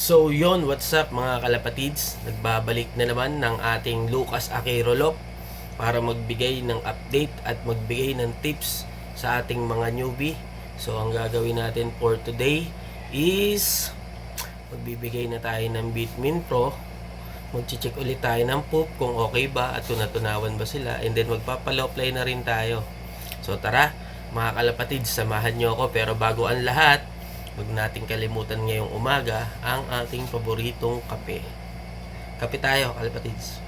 So yon, what's up mga kalapatids? Nagbabalik na naman ng ating Lucas Aquirolop para magbigay ng update at magbigay ng tips sa ating mga newbie. So ang gagawin natin for today is magbibigay na tayo ng Bitmin Pro. Mag-check ulit tayo ng poop kung okay ba at kung natunawan ba sila, and then magpapalow-play na rin tayo. So tara mga kalapatids, samahan nyo ako, pero bago ang lahat, huwag nating kalimutan ngayong umaga ang ating paboritong kape. Kape tayo, kalapatids.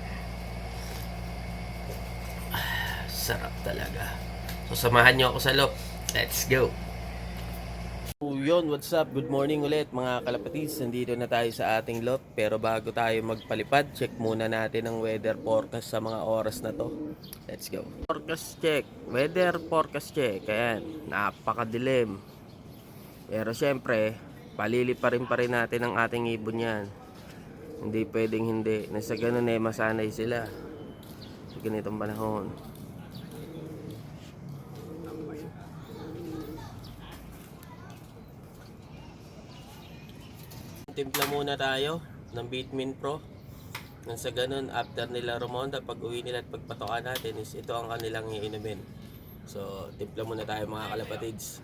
Sarap talaga. So samahan nyo ako sa loob. Let's go! So yun, what's up? Good morning ulit mga kalapatids. Nandito na tayo sa ating lot. Pero bago tayo magpalipad, check muna natin ang weather forecast sa mga oras na to. Let's go. Forecast check. Weather forecast check. Ayan, napakadilim. Pero syempre, paliliparin pa rin natin ang ating ibon yan. Hindi pwedeng hindi. Nasa ganun masanay sila sa ganitong panahon. Timpla muna tayo ng Bitmin Pro. Nang sa ganun, after nila rumonda, pag uwi nila at pagpatokan natin, is ito ang kanilang iinumin. So, timpla muna tayo mga kalapatids.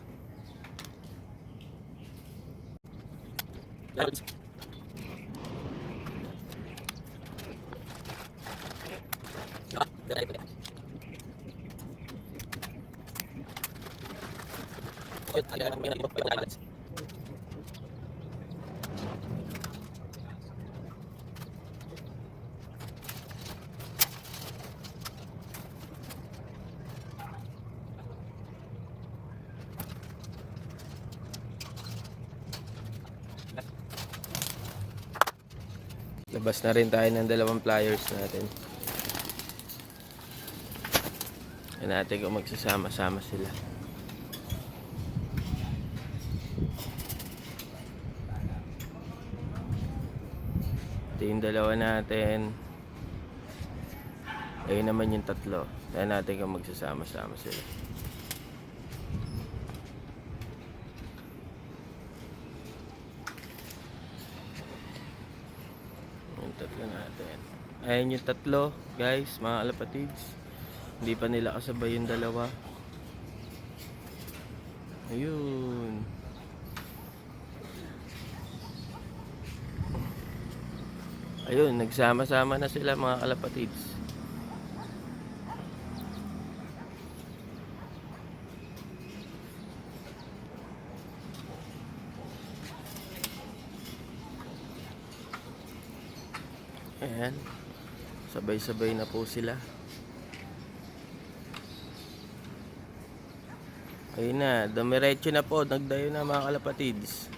Labas na rin tayo ng dalawang pliers natin. Yan natin kung magsasama-sama sila. Ito yung dalawa natin. Ayun naman yung tatlo. Yan natin kung magsasama-sama sila. Tatlo natin. Ayan yung tatlo, guys, mga kalapatids. Hindi pa nila kasabay yung dalawa. Ayun. Ayun, nagsama-sama na sila mga kalapatids. Ayan, sabay-sabay na po sila. Ayun na, dumiretso na po, nagdayo na mga kalapatids.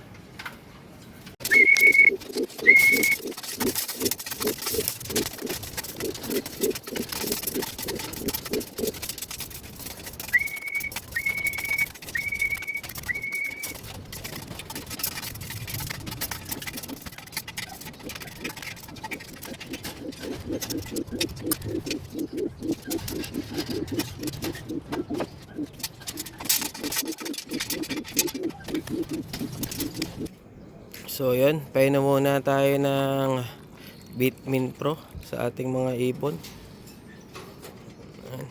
So yun, painom muna tayo ng Bitmin Pro sa ating mga ibon. Ayan.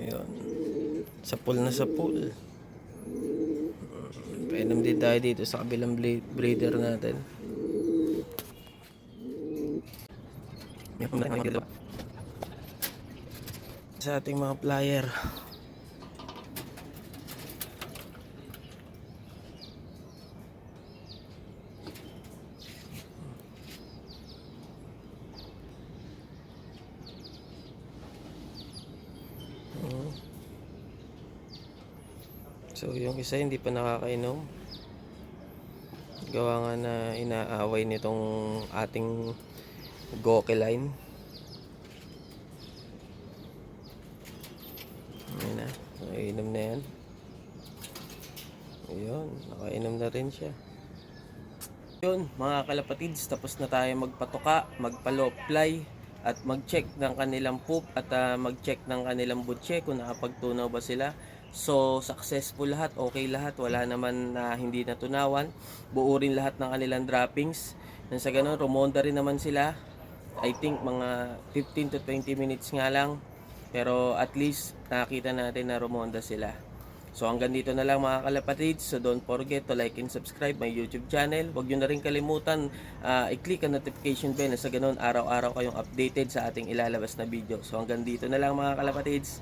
Ayun. Sa pool na sa pool. Painom din tayo dito sa kabilang breeder natin. Sa ating mga flyer. So yung isa hindi pa nakakainom. Gawa nga na inaaway nitong ating Goke line. Ayan na, inom na yan. Ayun, nakainom na rin siya. Yun, mga kalapatids, tapos na tayo magpatuka, magpalo-fly, at mag-check ng kanilang poop at mag-check ng kanilang butche kung nakapagtunaw ba sila. So, successful lahat, okay lahat, wala naman na hindi natunawan. Buo rin lahat ng kanilang droppings. Nang sa ganun, rumonda rin naman sila. I think mga 15 to 20 minutes nga lang. Pero at least nakita natin na rumonda sila. So hanggang dito na lang mga kalapatids. So don't forget to like and subscribe my YouTube channel. Huwag nyo na rin kalimutan i-click ang notification bell na sa ganun araw-araw kayong updated sa ating ilalabas na video. So hanggang dito na lang mga kalapatids.